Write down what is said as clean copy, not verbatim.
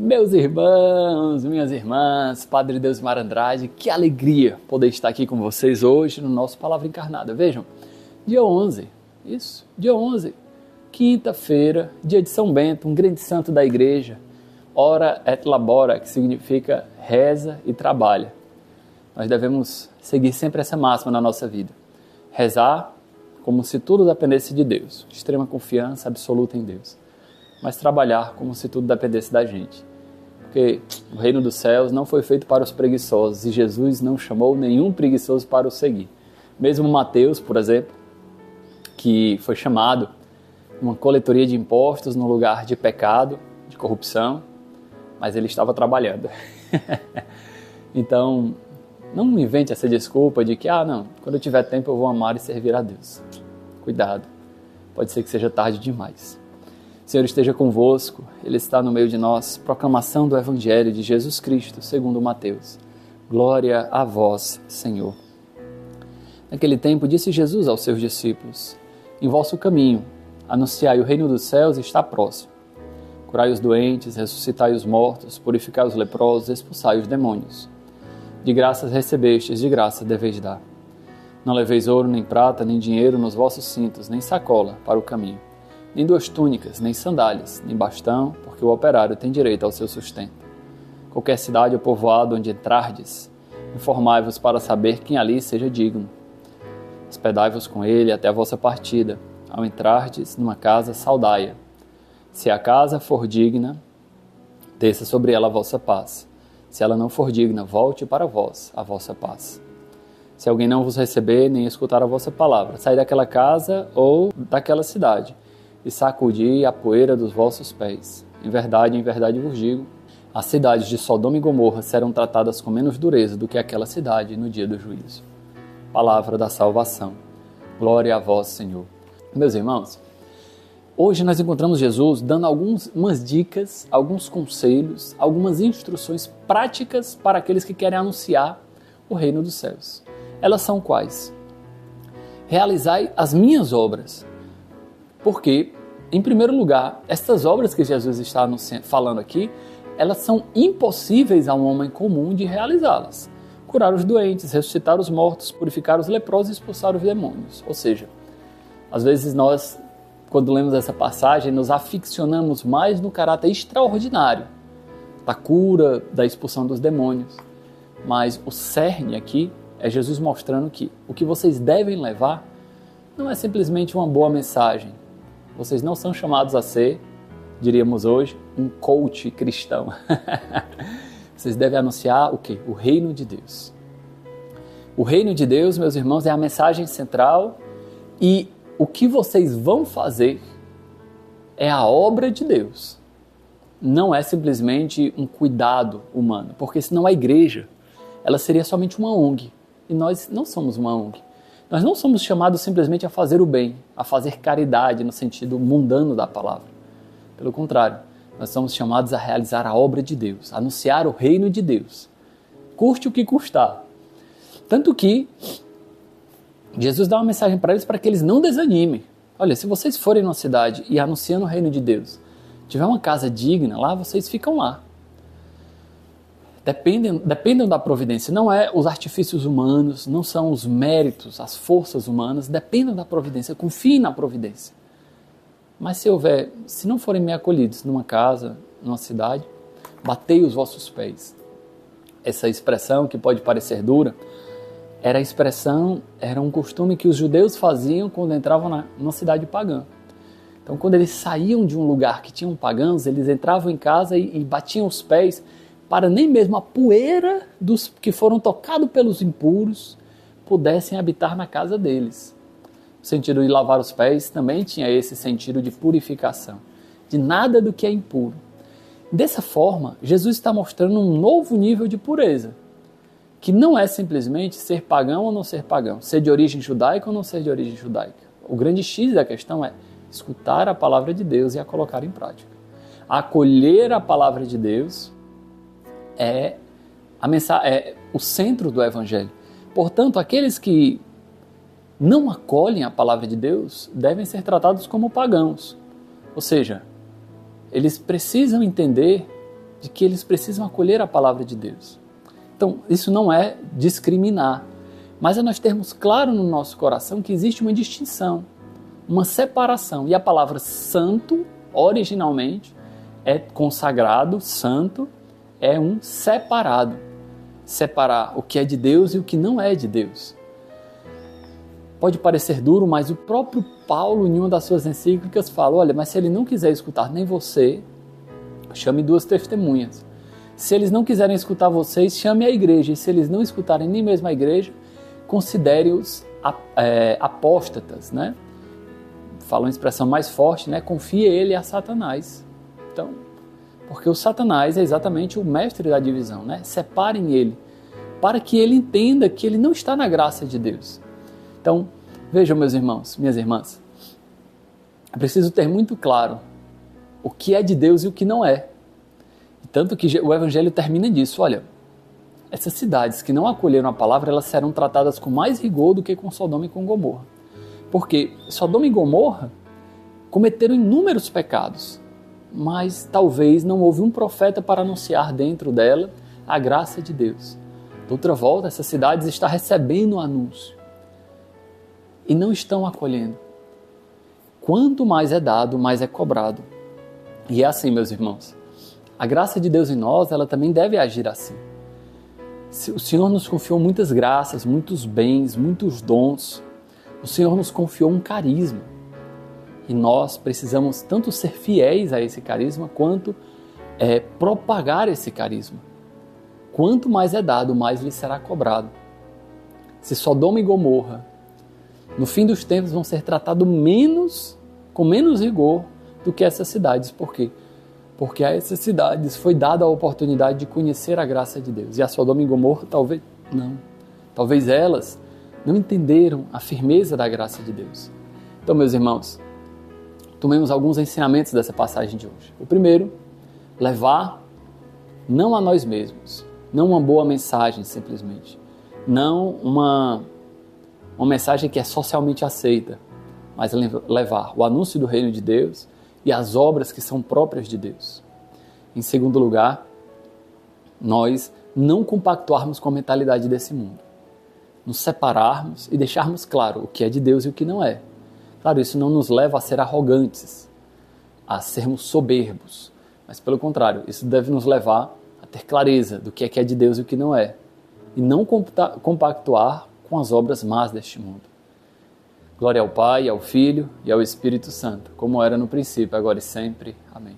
Meus irmãos, minhas irmãs, Padre Deusmar Andrade, que alegria poder estar aqui com vocês hoje no nosso Palavra Encarnada. Vejam, dia 11, dia 11, quinta-feira, dia de São Bento, um grande santo da igreja, ora et labora, que significa reza e trabalha. Nós devemos seguir sempre essa máxima na nossa vida, rezar como se tudo dependesse de Deus, extrema confiança absoluta em Deus. Mas trabalhar como se tudo dependesse da gente. Porque o reino dos céus não foi feito para os preguiçosos e Jesus não chamou nenhum preguiçoso para o seguir. Mesmo Mateus, por exemplo, que foi chamado uma coletoria de impostos no lugar de pecado, de corrupção, mas ele estava trabalhando. Então, não me invente essa desculpa de que, não, quando eu tiver tempo eu vou amar e servir a Deus. Cuidado, pode ser que seja tarde demais. O Senhor esteja convosco, Ele está no meio de nós. Proclamação do Evangelho de Jesus Cristo, segundo Mateus. Glória a vós, Senhor. Naquele tempo disse Jesus aos seus discípulos: em vosso caminho, anunciai o reino dos céus está próximo. Curai os doentes, ressuscitai os mortos, purificai os leprosos, expulsai os demônios. De graças recebestes, de graça deveis dar. Não leveis ouro, nem prata, nem dinheiro nos vossos cintos, nem sacola para o caminho. Nem duas túnicas, nem sandálias, nem bastão, porque o operário tem direito ao seu sustento. Qualquer cidade ou povoado onde entrardes, informai-vos para saber quem ali seja digno. Hospedai-vos com ele até a vossa partida. Ao entrardes numa casa, saudai-a. Se a casa for digna, desça sobre ela a vossa paz. Se ela não for digna, volte para vós a vossa paz. Se alguém não vos receber, nem escutar a vossa palavra, sai daquela casa ou daquela cidade, e sacudi a poeira dos vossos pés. Em verdade vos digo, as cidades de Sodoma e Gomorra serão tratadas com menos dureza do que aquela cidade no dia do juízo. Palavra da salvação. Glória a vós, Senhor. Meus irmãos, hoje nós encontramos Jesus dando algumas dicas, alguns conselhos, algumas instruções práticas para aqueles que querem anunciar o reino dos céus. Elas são quais? Realizai as minhas obras. Porque, em primeiro lugar, estas obras que Jesus está falando aqui, elas são impossíveis a um homem comum de realizá-las. Curar os doentes, ressuscitar os mortos, purificar os leprosos e expulsar os demônios. Ou seja, às vezes nós, quando lemos essa passagem, nos aficionamos mais no caráter extraordinário da cura, da expulsão dos demônios. Mas o cerne aqui é Jesus mostrando que o que vocês devem levar não é simplesmente uma boa mensagem. Vocês não são chamados a ser, diríamos hoje, um coach cristão. Vocês devem anunciar o quê? O reino de Deus. O reino de Deus, meus irmãos, é a mensagem central e o que vocês vão fazer é a obra de Deus. Não é simplesmente um cuidado humano, porque senão a igreja, ela seria somente uma ONG. E nós não somos uma ONG. Nós não somos chamados simplesmente a fazer o bem, a fazer caridade no sentido mundano da palavra. Pelo contrário, nós somos chamados a realizar a obra de Deus, a anunciar o reino de Deus. Custe o que custar. Tanto que Jesus dá uma mensagem para eles para que eles não desanimem. Olha, se vocês forem numa cidade e anunciando o reino de Deus, tiver uma casa digna lá, vocês ficam lá. Dependem da providência, não é os artifícios humanos, não são os méritos, as forças humanas, dependem da providência, confiem na providência. Mas se não forem bem acolhidos numa casa, numa cidade, batei os vossos pés. Essa expressão, que pode parecer dura, era um costume que os judeus faziam quando entravam numa cidade pagã. Então, quando eles saíam de um lugar que tinham pagãos, eles entravam em casa e batiam os pés, para nem mesmo a poeira dos que foram tocados pelos impuros pudessem habitar na casa deles. O sentido de lavar os pés também tinha esse sentido de purificação, de nada do que é impuro. Dessa forma, Jesus está mostrando um novo nível de pureza, que não é simplesmente ser pagão ou não ser pagão, ser de origem judaica ou não ser de origem judaica. O grande X da questão é escutar a palavra de Deus e a colocar em prática. Acolher a palavra de Deus é o centro do Evangelho. Portanto, aqueles que não acolhem a palavra de Deus devem ser tratados como pagãos. Ou seja, eles precisam entender de que eles precisam acolher a palavra de Deus. Então, isso não é discriminar, mas é nós termos claro no nosso coração que existe uma distinção, uma separação. E a palavra santo, originalmente, é consagrado, santo, é um separado. Separar o que é de Deus e o que não é de Deus. Pode parecer duro, mas o próprio Paulo, em uma das suas encíclicas, fala, olha, mas se ele não quiser escutar nem você, chame 2 testemunhas. Se eles não quiserem escutar vocês, chame a igreja. E se eles não escutarem nem mesmo a igreja, considere-os apóstatas, né? Fala uma expressão mais forte, né? Confie ele a Satanás. Então, porque o Satanás é exatamente o mestre da divisão, né? Separem ele, para que ele entenda que ele não está na graça de Deus. Então, vejam, meus irmãos, minhas irmãs, é preciso ter muito claro o que é de Deus e o que não é. Tanto que o Evangelho termina disso, olha, essas cidades que não acolheram a palavra, elas serão tratadas com mais rigor do que com Sodoma e com Gomorra. Porque Sodoma e Gomorra cometeram inúmeros pecados, mas talvez não houve um profeta para anunciar dentro dela a graça de Deus. De outra volta, essas cidades estão recebendo o anúncio e não estão acolhendo. Quanto mais é dado, mais é cobrado. E é assim, meus irmãos. A graça de Deus em nós, ela também deve agir assim. O Senhor nos confiou muitas graças, muitos bens, muitos dons. O Senhor nos confiou um carisma. E nós precisamos tanto ser fiéis a esse carisma, quanto propagar esse carisma. Quanto mais é dado, mais lhe será cobrado. Se Sodoma e Gomorra, no fim dos tempos, vão ser tratados com menos rigor do que essas cidades. Por quê? Porque a essas cidades foi dada a oportunidade de conhecer a graça de Deus. E a Sodoma e Gomorra, talvez não. Talvez elas não entenderam a firmeza da graça de Deus. Então, meus irmãos, tomemos alguns ensinamentos dessa passagem de hoje. O primeiro, levar não a nós mesmos, não uma boa mensagem simplesmente, não uma mensagem que é socialmente aceita, mas levar o anúncio do reino de Deus e as obras que são próprias de Deus. Em segundo lugar, nós não compactuarmos com a mentalidade desse mundo. Nos separarmos e deixarmos claro o que é de Deus e o que não é. Claro, isso não nos leva a ser arrogantes, a sermos soberbos, mas pelo contrário, isso deve nos levar a ter clareza do que é de Deus e o que não é, e não compactuar com as obras más deste mundo. Glória ao Pai, ao Filho e ao Espírito Santo, como era no princípio, agora e sempre. Amém.